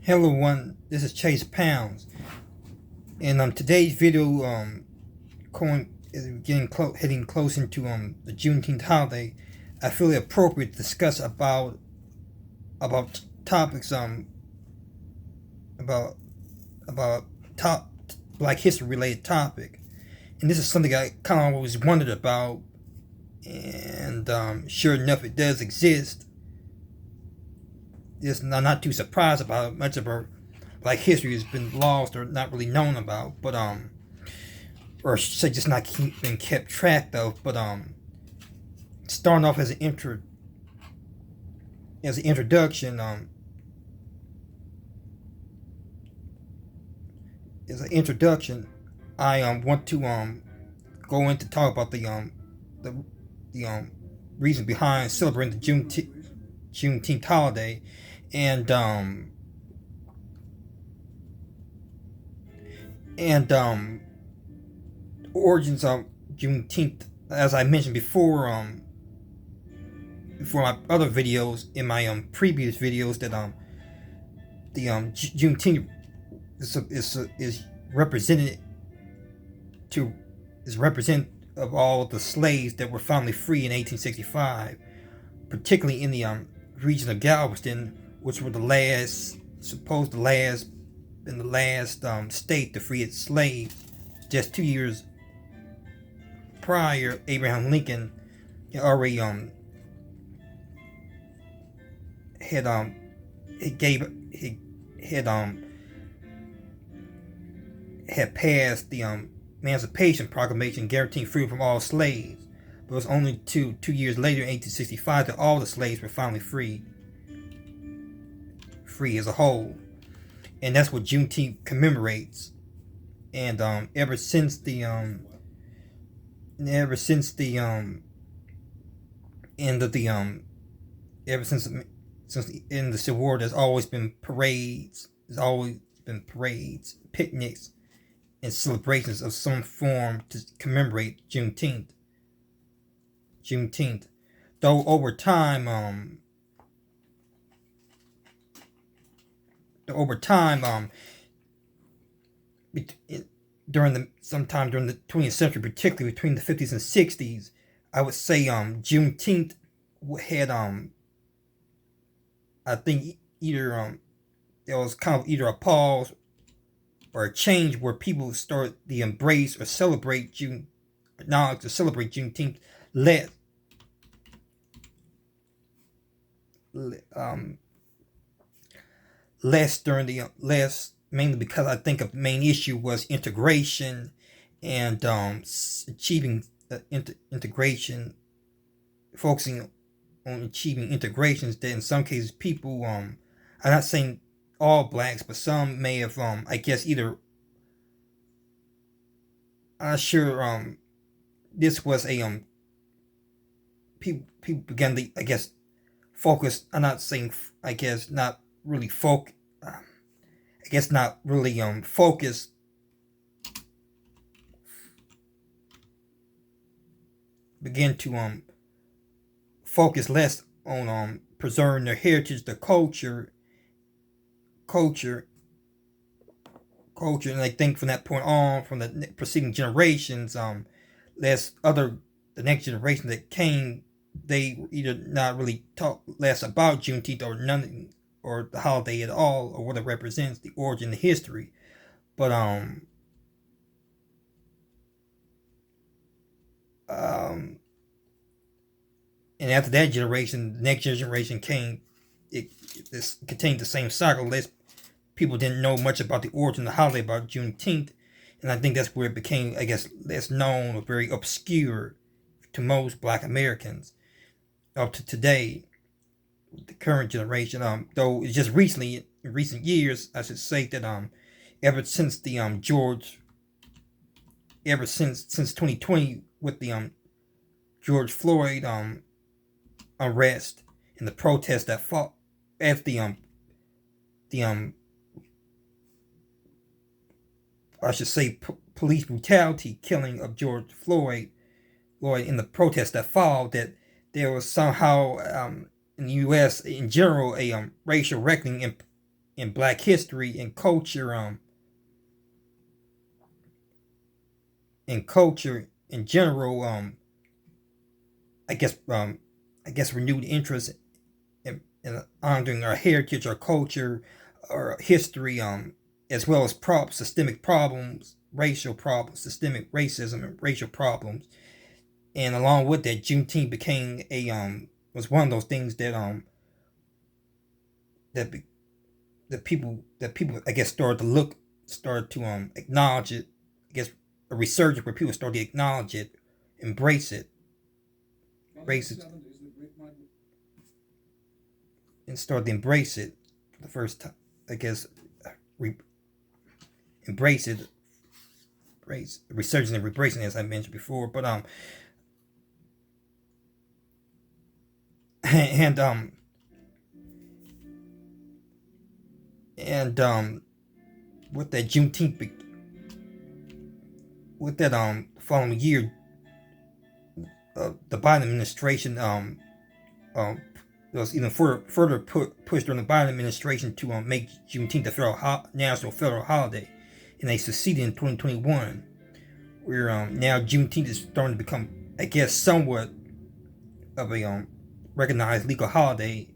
Hello, one. This is Chase Pounds, and today's video is heading close into the Juneteenth holiday. I feel it appropriate to discuss about topics about about top Black history related topic, and this is something I kind of always wondered about, and sure enough, it does exist. Just not too surprised about it. Much of our Black history has been lost or not really known about, but or I should say just not being kept track of. But starting off as an introduction, I want to go into talk about the the reason behind celebrating the Juneteenth holiday, and and origins of Juneteenth. As I mentioned before my other videos, in my previous videos, that the Juneteenth is represented to is represent of all the slaves that were finally free in 1865, particularly in the region of Galveston, which were the last state to free its slaves. Just 2 years prior, Abraham Lincoln already had it gave he had passed the Emancipation Proclamation guaranteeing freedom from all slaves. But it was only two years later, in 1865, that all the slaves were finally free as a whole, and that's what Juneteenth commemorates. And ever since the end of the since the end of the Civil War, there's always been parades. There's always been parades, picnics, and celebrations of some form to commemorate Juneteenth. Though over time, sometime during the 20th century, particularly between the 50s and 60s, I would say Juneteenth had I think either there was kind of either a pause or a change where people start the embrace or celebrate Juneteenth less um, less during the less mainly because I think a main issue was integration and achieving integration, focusing on achieving integrations that in some cases people I'm not saying all blacks, but some may have I guess either I'm sure this was a people began to I guess focus. I'm not saying I guess not really focus. I guess not really focus begin to focus less on preserving their heritage, their culture, and I think from that point on, from the preceding generations, the next generation that came, they either not really talk less about Juneteenth or none or the holiday at all or what it represents, the origin, the history. But um and after that generation, the next generation came. This continued the same cycle. Less people didn't know much about the origin of the holiday, about Juneteenth, and I think that's where it became, I guess, less known or very obscure to most Black Americans up to today, the current generation. Though it's just recently, in recent years, I should say that ever since the since 2020 with the George Floyd arrest and the protest that fought after the I should say police brutality killing of George Floyd in the protest that followed, that there was somehow in the U.S. in general a racial reckoning in Black history and culture in general. I guess I guess renewed interest in honoring our heritage, our culture, our history, as well as systemic problems, racial problems, systemic racism and racial problems. And along with that, Juneteenth became a was one of those things that that be, that people I guess started to acknowledge it. I guess a resurgence where people started to acknowledge it, embrace it, embrace it, and started to embrace it for the first time. I guess re, embrace it, embrace resurgence and embracing, as I mentioned before. But and and with that Juneteenth, with that following year, the Biden administration was even further pushed during the Biden administration to make Juneteenth a national federal holiday, and they succeeded in 2021, where now Juneteenth is starting to become, I guess, somewhat of a recognized legal holiday.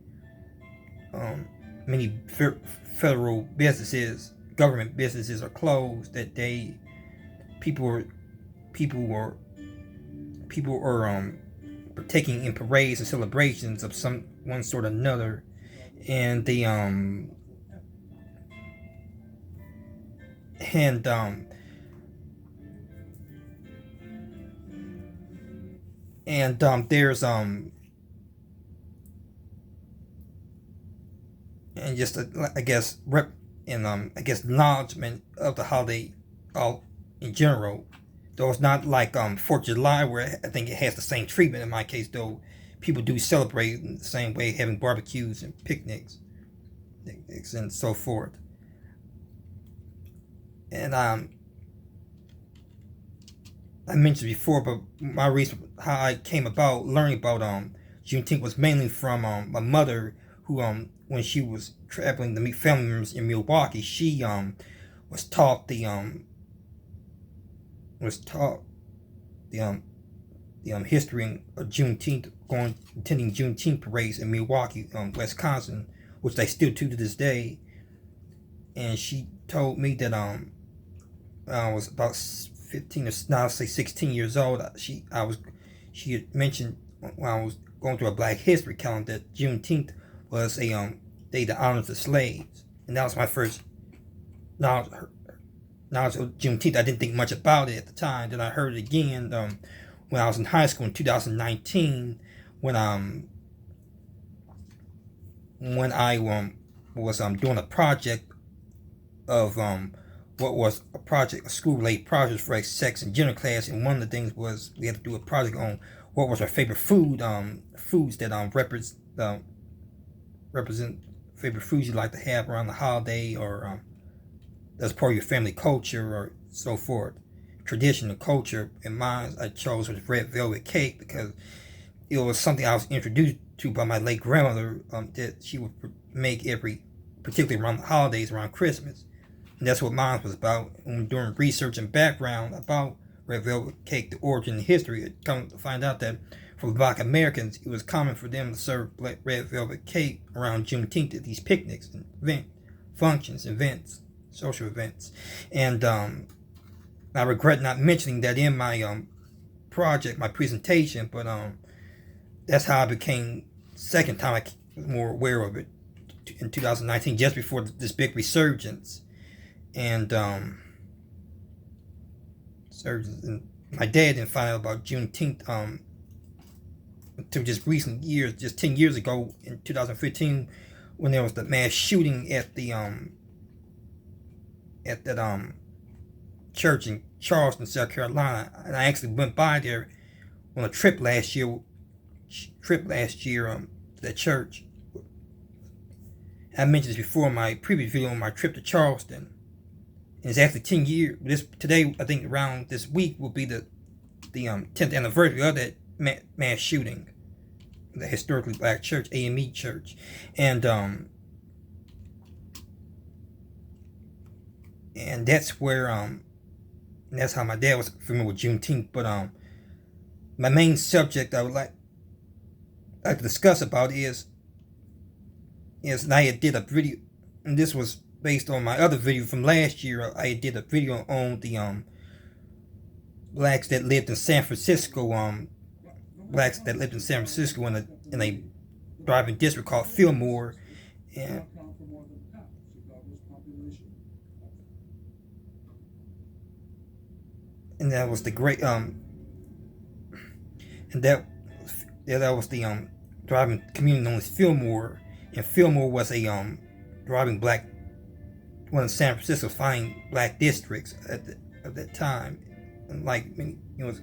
Many federal businesses, government businesses are closed that day. People are partaking in parades and celebrations of some one sort or another, and the and there's and just I guess I guess acknowledgement of the holiday all in general. Though it's not like 4th of July, where I think it has the same treatment in my case, though people do celebrate in the same way, having barbecues and picnics and so forth. And I mentioned before, but my reason how I came about learning about Juneteenth was mainly from my mother, who when she was traveling to meet family members in Milwaukee, she was taught the history of Juneteenth, attending Juneteenth parades in Milwaukee, Wisconsin, which they still do to this day. And she told me that I was about 15 or now say 16 years old. She had mentioned when I was going through a Black History calendar that Juneteenth was a day that honors the slaves, and that was my first knowledge of Juneteenth. I didn't think much about it at the time. Then I heard it again when I was in high school in 2019, when I was doing a project of what was a school-related project for a sex and gender class, and one of the things was we had to do a project on what was our favorite foods that represent favorite foods you like to have around the holiday, or that's part of your family culture, or so forth. Traditional culture, and mine I chose was red velvet cake because it was something I was introduced to by my late grandmother, that she would make particularly around the holidays, around Christmas. And that's what mine was about. And doing research and background about red velvet cake, the origin and history, it come to find out that for Black Americans, it was common for them to serve red velvet cake around Juneteenth at these picnics and events, social events. And I regret not mentioning that in my project, my presentation, but that's how I became, second time I was more aware of it in 2019, just before this big resurgence. And my dad didn't find out about Juneteenth until just recent years, just 10 years ago in 2015, when there was the mass shooting at the that church in Charleston, South Carolina. And I actually went by there on a trip last year to that church. I mentioned this before in my previous video on my trip to Charleston. And it's actually 10 years. Today, I think around this week, will be the 10th anniversary of that mass shooting, the historically Black church, AME Church. And and that's where that's how my dad was familiar with Juneteenth. But my main subject I would like to discuss about is I did a video, and this was based on my other video from last year. I did a video on the blacks that lived in San Francisco, blacks that lived in San Francisco in a driving district called Fillmore, and that was the great and that was the driving community known as Fillmore, and Fillmore was a driving black, one of San Francisco's fine black districts at that time, and like it was,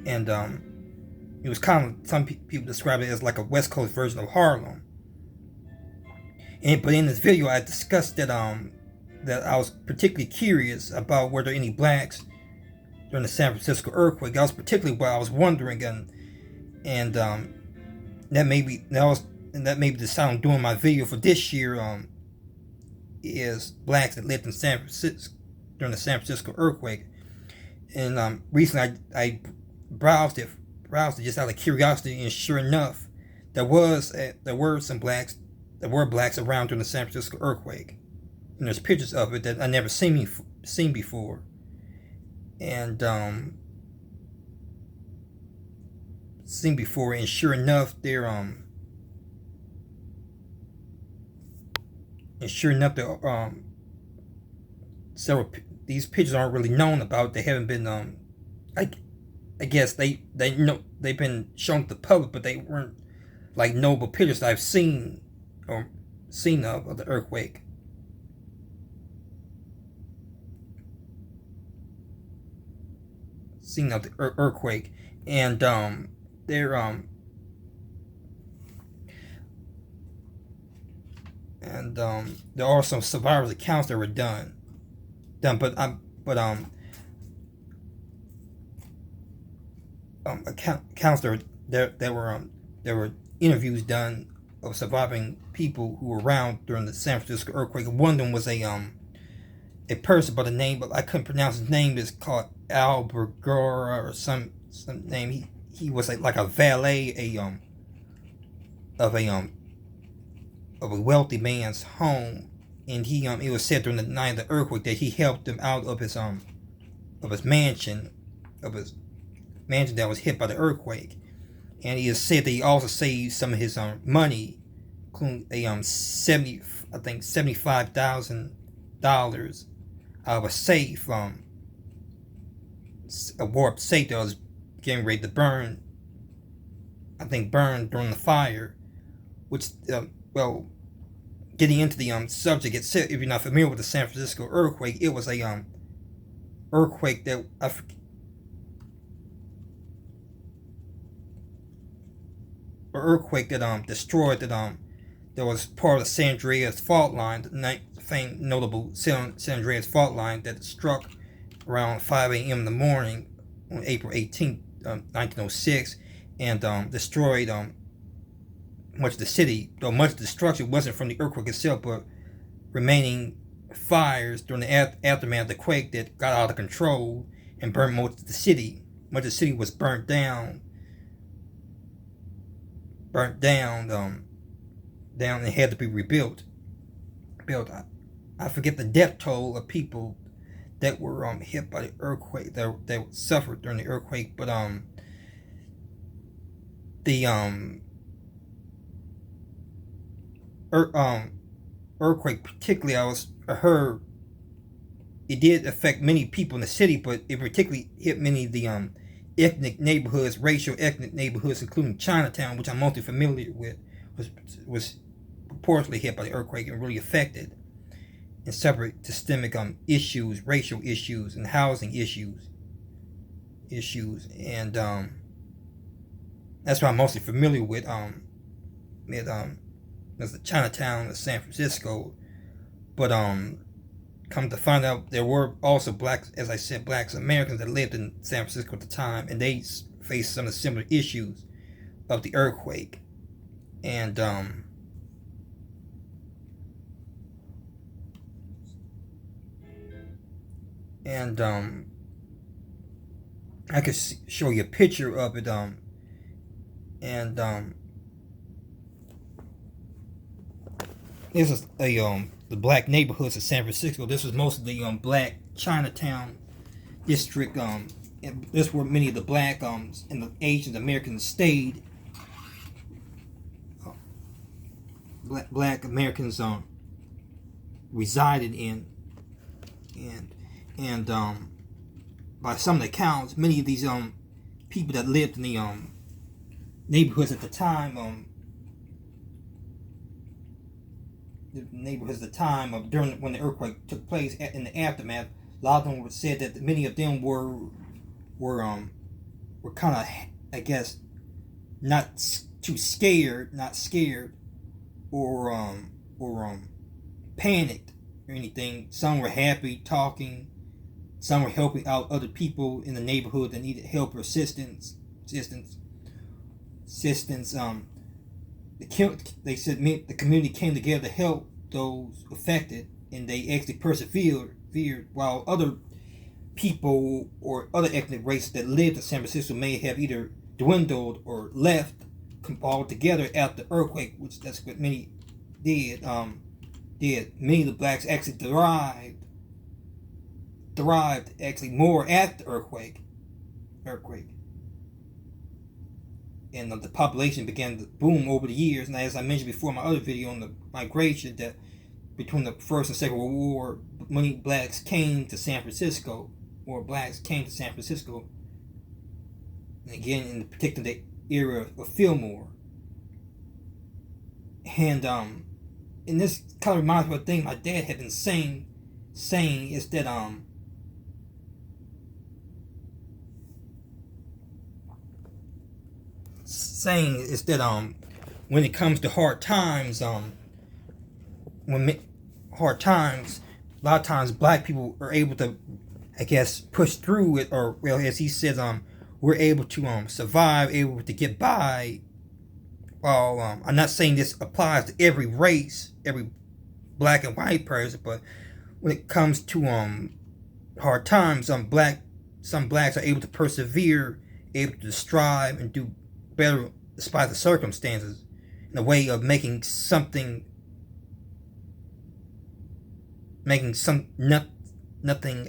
and it was kind of, some people describe it as like a West Coast version of Harlem. But in this video, I discussed that that I was particularly curious about were there any blacks during the San Francisco earthquake. That was particularly what I was wondering, and that may be the sound I'm doing my video for this year. Is blacks that lived in San Francisco during the San Francisco earthquake, and recently I browsed it just out of curiosity, and sure enough, there were some blacks around during the San Francisco earthquake, and there's pictures of it that I never seen before, and and sure enough, several these pictures aren't really known about. They haven't been I guess they've been shown to the public, but they weren't like notable pictures I've seen of the earthquake. Seen of the earthquake, and there are some survivors accounts that were done, accounts there were interviews done of surviving people who were around during the San Francisco earthquake. One of them was a person by the name, but I couldn't pronounce his name. It's called Albergora or some name. He was like a valet of a wealthy man's home, and it was said during the night of the earthquake that he helped him out of his mansion that was hit by the earthquake, and it is said that he also saved some of his money, including a $75,000 out of a safe, a warped safe that was getting ready to burn. I think burned during the fire, which getting into the subject itself, if you're not familiar with the San Francisco earthquake, it was a earthquake that destroyed that was part of the San Andreas fault line, the famed notable San Andreas fault line that struck around 5 a.m. in the morning on April 18th, 1906, and destroyed much of the city. Though much of the destruction wasn't from the earthquake itself, but remaining fires during the aftermath of the quake that got out of control and burned most of the city. Much of the city was burnt down, and had to be rebuilt. I forget the death toll of people that were hit by the earthquake, that suffered during the earthquake, but the earthquake particularly, I heard it did affect many people in the city, but it particularly hit many of the racial ethnic neighborhoods, including Chinatown, which I'm mostly familiar with, was proportionally hit by the earthquake and really affected, and separate systemic issues, racial issues, and housing issues, and that's what I'm mostly familiar with. There's the Chinatown of San Francisco, but come to find out, there were also blacks, as I said, blacks Americans that lived in San Francisco at the time, and they faced some of the similar issues of the earthquake, and and I could show you a picture of it. And this is the black neighborhoods of San Francisco. This was most of the black Chinatown district. And this where many of the black and the Asian Americans stayed. Black Americans resided in, and by some of the accounts, many of these people that lived in the neighborhoods at the time during when the earthquake took place in the aftermath, a lot of them said that many of them were kind of, I guess, not scared or panicked or anything. Some were happy talking. Some were helping out other people in the neighborhood that needed help or assistance. They said the community came together to help those affected, and they actually persevered. While other people or other ethnic races that lived in San Francisco may have either dwindled or left all together after the earthquake, which that's what many did. Many of the blacks actually thrived actually more after the earthquake, and the population began to boom over the years. And as I mentioned before in my other video on the migration, that between the First and Second World War, many blacks came to San Francisco, and again in the particular era of Fillmore. And this kind of reminds me of a thing my dad had been saying is that when it comes to hard times, a lot of times black people are able to, I guess, push through it, or well, as he says, we're able to survive, able to get by. Well, I'm not saying this applies to every race, every black and white person, but when it comes to hard times, some blacks are able to persevere, able to strive and do better despite the circumstances, in a way of making nothing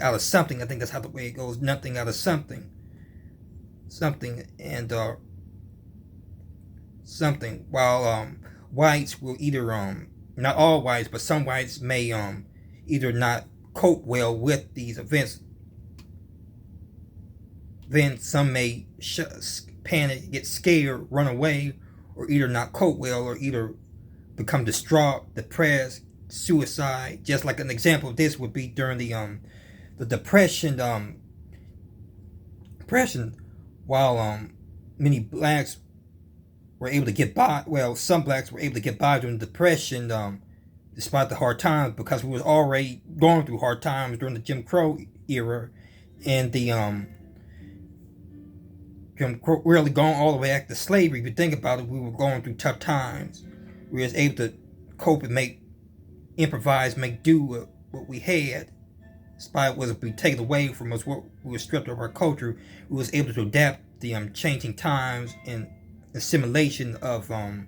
out of something. I think that's how the way it goes. Nothing out of something. While whites will either not all whites, but some whites may either not cope well with these events. Then some may panic, get scared, run away, or either not cope well, or either become distraught, depressed, suicide. Just like an example of this would be during the depression. While many blacks were able to get by. Well, some blacks were able to get by during the Depression, despite the hard times, because we was already going through hard times during the Jim Crow era, and the Jim Crow really going all the way back to slavery. If you think about it, we were going through tough times. We was able to cope and improvise, make do with what we had. Despite what was being taken away from us, what we were stripped of our culture, we was able to adapt the changing times and assimilation of the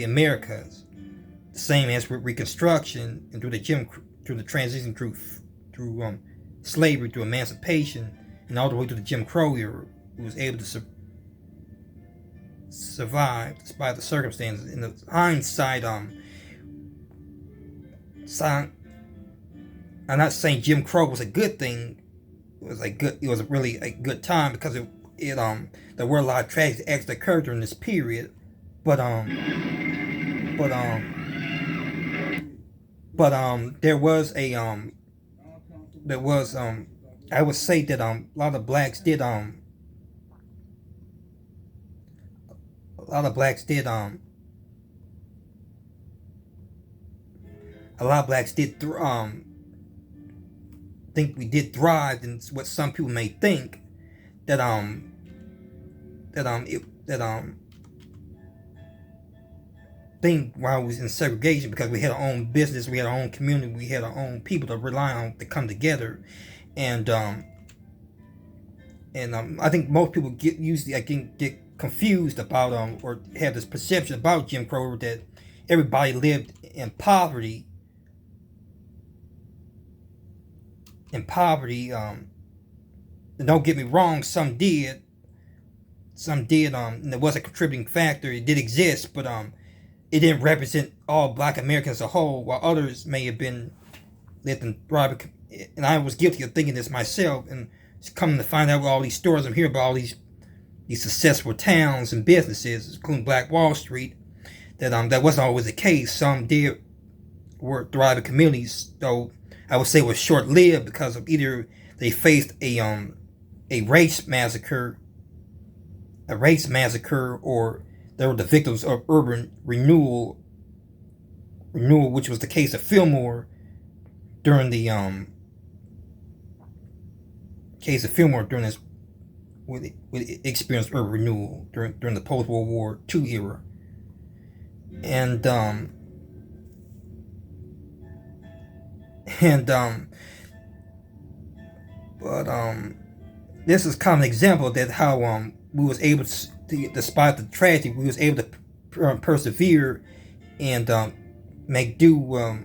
Americas. The same as with Reconstruction and through the transition through slavery, through emancipation, and all the way to the Jim Crow era. We was able to survive despite the circumstances. In the hindsight, I'm not saying Jim Crow was a good thing. It was really a good time, because there were a lot of tragedies that actually occurred during this period. But I would say that a lot of blacks did think we did thrive, and what some people may think that thing while we was in segregation, because we had our own business, we had our own community, we had our own people to rely on to come together, and I think most people get confused about or have this perception about Jim Crow that everybody lived in poverty. Don't get me wrong, some did. And it was a contributing factor. It did exist, but it didn't represent all Black Americans as a whole, while others may have been lived in thriving. And I was guilty of thinking this myself, and coming to find out with all these stories I'm hearing about all these successful towns and businesses, including Black Wall Street, that wasn't always the case. Some were thriving communities, though I would say it was short lived, because of either they faced a race massacre, or they were the victims of urban renewal, which was the case of Fillmore during the this, when it experienced urban renewal during the post World War II era, and this is kind of an example that how we was able to, despite the tragedy, we was able to persevere and make do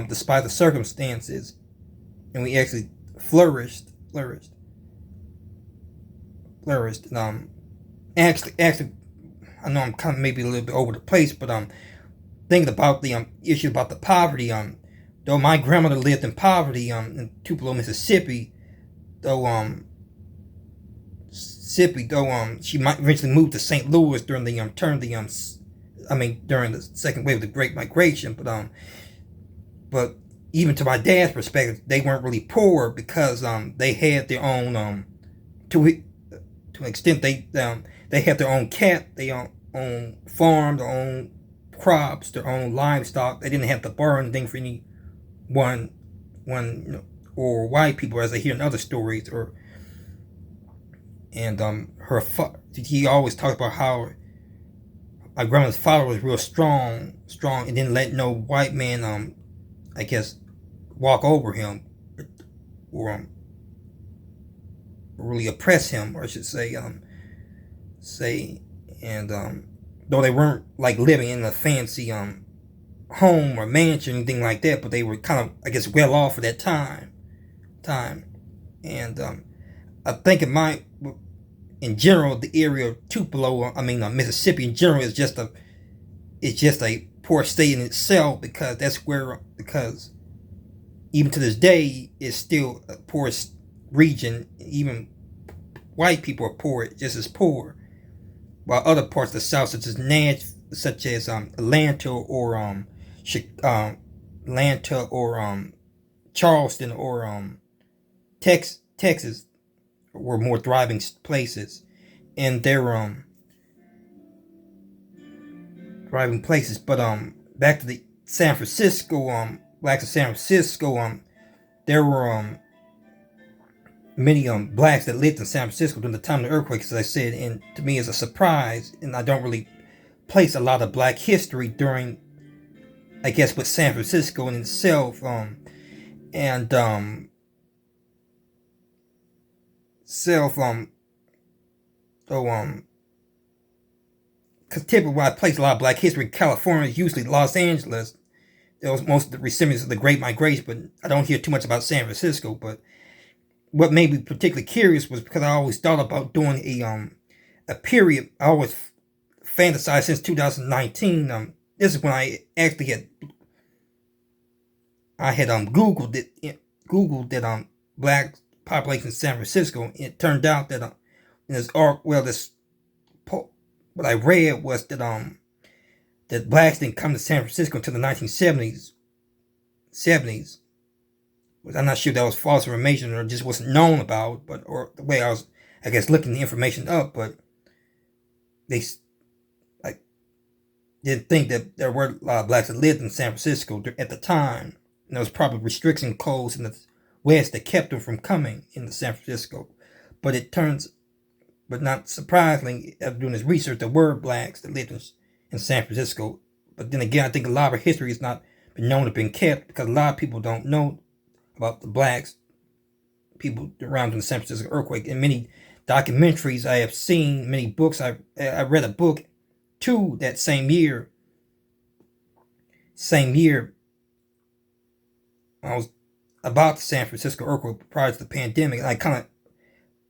despite the circumstances, and we actually flourished. Actually, I know I'm kind of maybe a little bit over the place, but thinking about the issue about the poverty, though my grandmother lived in poverty in Tupelo, Mississippi, though she might eventually move to St. Louis during the during the second wave of the Great Migration, but even to my dad's perspective, they weren't really poor, because they had their own to an extent they had their own their own farm, their own crops, their own livestock. They didn't have to borrow anything for anyone, or white people, as I hear in other stories. He always talked about how my grandma's father was real strong, and didn't let no white man, I guess, walk over him, or really oppress him, or I should say, though they weren't like living in a fancy home or mansion or anything like that, but they were kind of, I guess, well off for that time, and I think in general, the area of Tupelo, Mississippi in general, is just a poor state in itself, because even to this day, it's still a poorest region. Even white people are poor, just as poor, while other parts of the South, such as Atlanta or Charleston or Texas, were more thriving places, and they're thriving places. But back to the San Francisco, blacks of San Francisco, there were many blacks that lived in San Francisco during the time of the earthquake, as I said, and to me it's a surprise, and I don't really place a lot of black history during, I guess, with San Francisco in itself, because typically when I place a lot of black history in California, usually Los Angeles. There was most of the recipients of the Great Migration, but I don't hear too much about San Francisco. But what made me particularly curious was because I always thought about doing a period. I always fantasized since 2019. This is when I actually had Googled that black population in San Francisco. And it turned out that what I read was that blacks didn't come to San Francisco until the 1970s. I'm not sure if that was false information or just wasn't known about, or the way I was, I guess, looking the information up. But they didn't think that there were a lot of blacks that lived in San Francisco at the time. And there was probably restriction codes in the West that kept them from coming into San Francisco. But but not surprisingly, after doing this research, there were blacks that lived in San Francisco. But then again, I think a lot of our history has not been known to been kept because a lot of people don't know about the blacks, people around in the San Francisco earthquake. In many documentaries I have seen, many books, I read a book too that same year. I was about the San Francisco earthquake prior to the pandemic. And I kind of,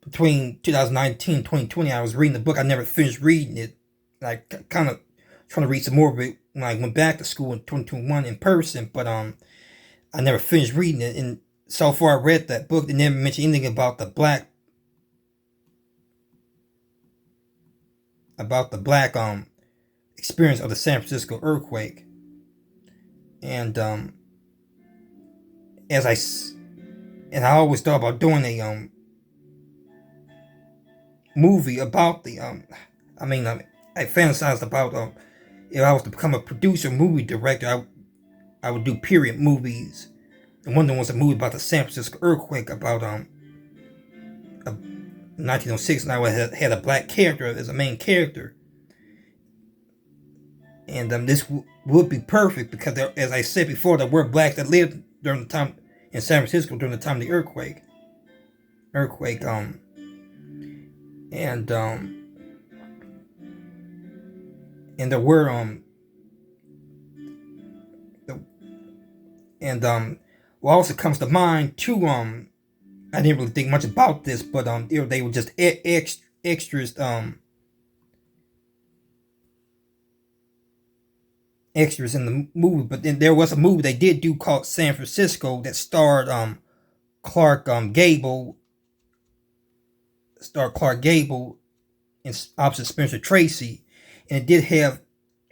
between 2019 and 2020, I was reading the book. I never finished reading it. And I kind of trying to read some more of it when I went back to school in 2021 in person. But I never finished reading it. And so far I read that book, they never mentioned anything about the black experience of the San Francisco earthquake. And I always thought about doing a movie about the I fantasized about if I was to become a producer, movie director, I would do period movies. And one of them was a movie about the San Francisco earthquake about 1906, and I had a black character as a main character. And this would be perfect because there, as I said before, there were blacks that lived during the time in San Francisco during the time of the earthquake. And there were what also comes to mind too, I didn't really think much about this, but they were just extras in the movie. But then there was a movie they did do called San Francisco that starred Clark Gable in opposite Spencer Tracy, and it did have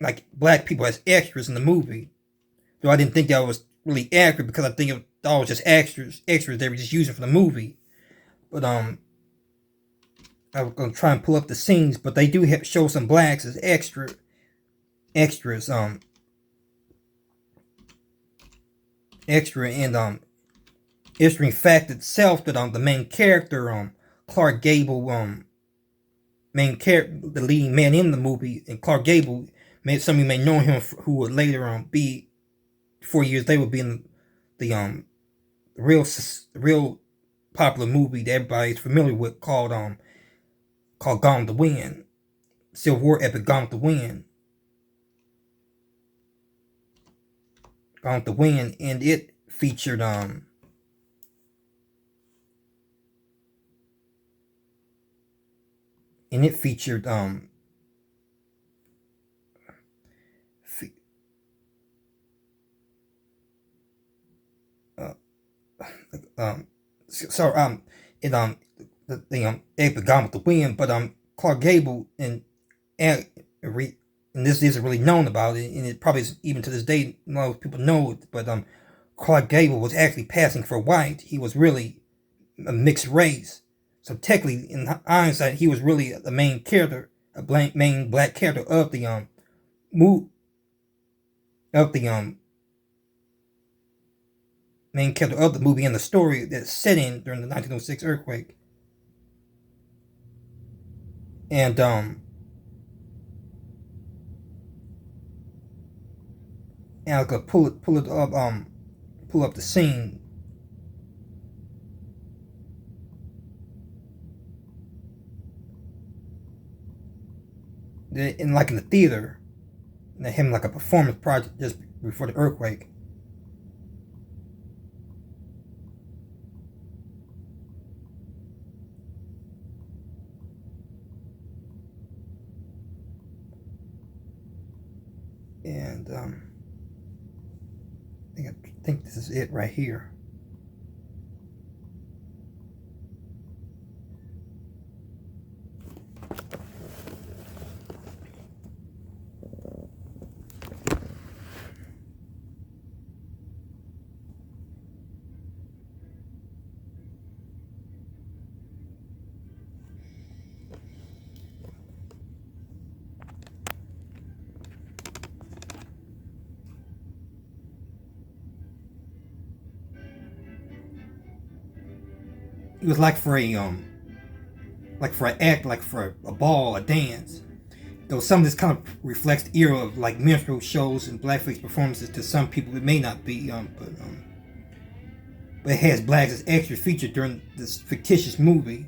like black people as extras in the movie. Though I didn't think that was really accurate because I think it was just extras they were just using for the movie. But I was gonna try and pull up the scenes, but they do show some blacks as extras. Extra and interesting fact itself that the main character Clark Gable the leading man in the movie, and Clark Gable, some of you may know him who would later be 4 years later would be in the real popular movie that everybody's familiar with called Gone with the Wind, Civil War epic Gone with the Wind. Gone with the Wind, and it featured the epic Gone with the Wind, but Clark Gable and this isn't really known about it, and it probably is, even to this day, most people know it, but Clark Gable was actually passing for white. He was really a mixed race. So technically, in hindsight, he was really the main character, main black character of the main character of the movie and the story that's set in during the 1906 earthquake. And I could pull up the scene. In the theater, and they had him like a performance project just before the earthquake. And I think this is it right here. It was like for a like for an act, like for a ball, a dance. Though some of this kind of reflects the era of like minstrel shows and blackface performances, to some people it may not be, but it has blacks as extras featured during this fictitious movie.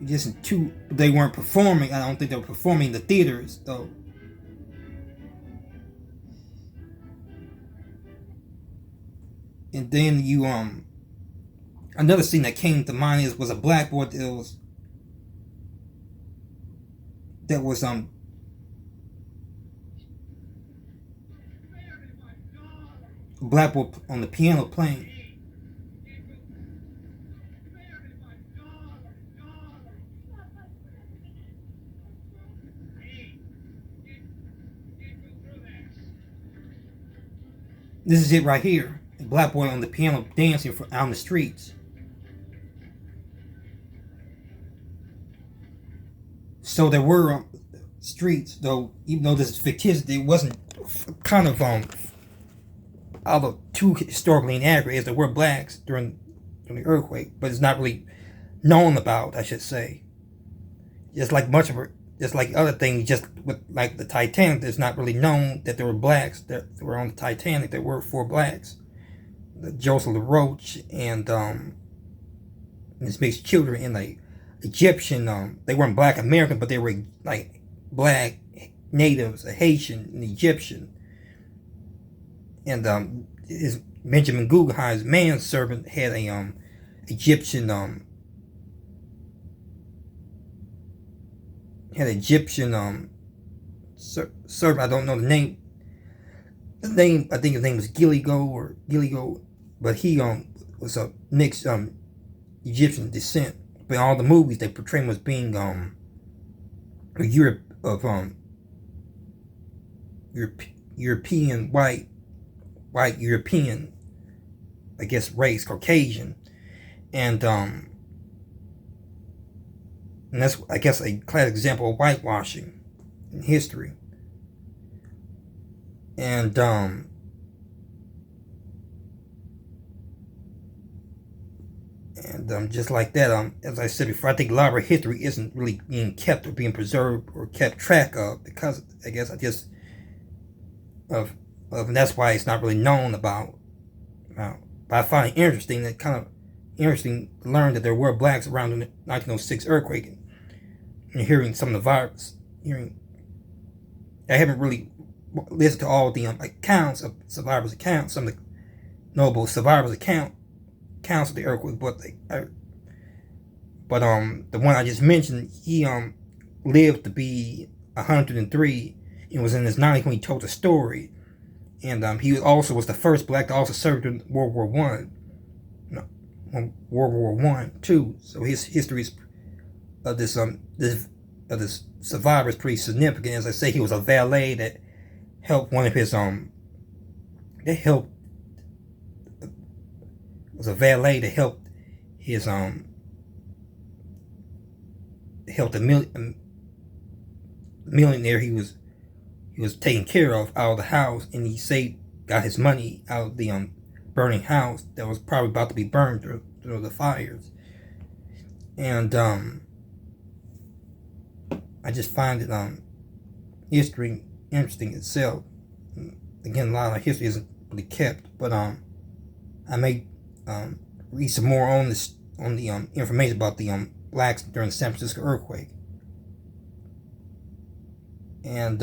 Just two, they weren't performing. I don't think they were performing in the theaters though. And then you another scene that came to mind was a black boy that was black boy on the piano playing. This is it right here. A black boy on the piano dancing out in the streets. So there were streets, though, even though this is fictitious, it wasn't kind of although too historically inaccurate, as there were blacks during the earthquake, but it's not really known about, I should say. Just like much of it, just like other things, just with like the Titanic, it's not really known that there were blacks that were on the Titanic. There were 4 blacks, Joseph LaRoche and his mixed children, and the Egyptian. They weren't Black American, but they were like black natives, a Haitian, an Egyptian, and his Benjamin Guggenheim's manservant had a Egyptian servant. I don't know the name. I think his name was Gilligo, but he was a mixed Egyptian descent. But in all the movies they portray him as being a European white European, I guess, race, Caucasian, and that's, I guess, a classic example of whitewashing in history. And just like that, as I said before, I think a lot of our history isn't really being kept or being preserved or kept track of, because I guess and that's why it's not really known about. But I find it interesting, to learn that there were blacks around the 1906 earthquake, and hearing some of the virus. I haven't really listened to all the accounts of survivors' accounts, some of the notable survivors' accounts of the earthquake, but the one I just mentioned, he lived to be 103 and was in his 90s when he told the story. And he also was the first black to also serve during World War One. No, World War One too. So his history of this survivor is pretty significant. As I say, he was a valet that helped one of his was a valet that helped his helped a millionaire he was taken care of out of the house, and he got his money out of the burning house that was probably about to be burned through the fires. And I just find it history interesting itself. Again, a lot of our history isn't really kept, but I may read some more on the information about the blacks during the San Francisco earthquake. And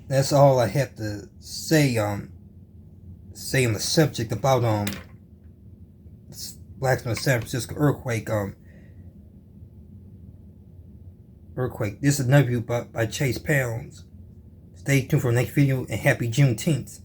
that's all I have to say on the subject about blacks in the San Francisco earthquake. This is another review by Chase Pounds. Stay tuned for the next video, and happy Juneteenth.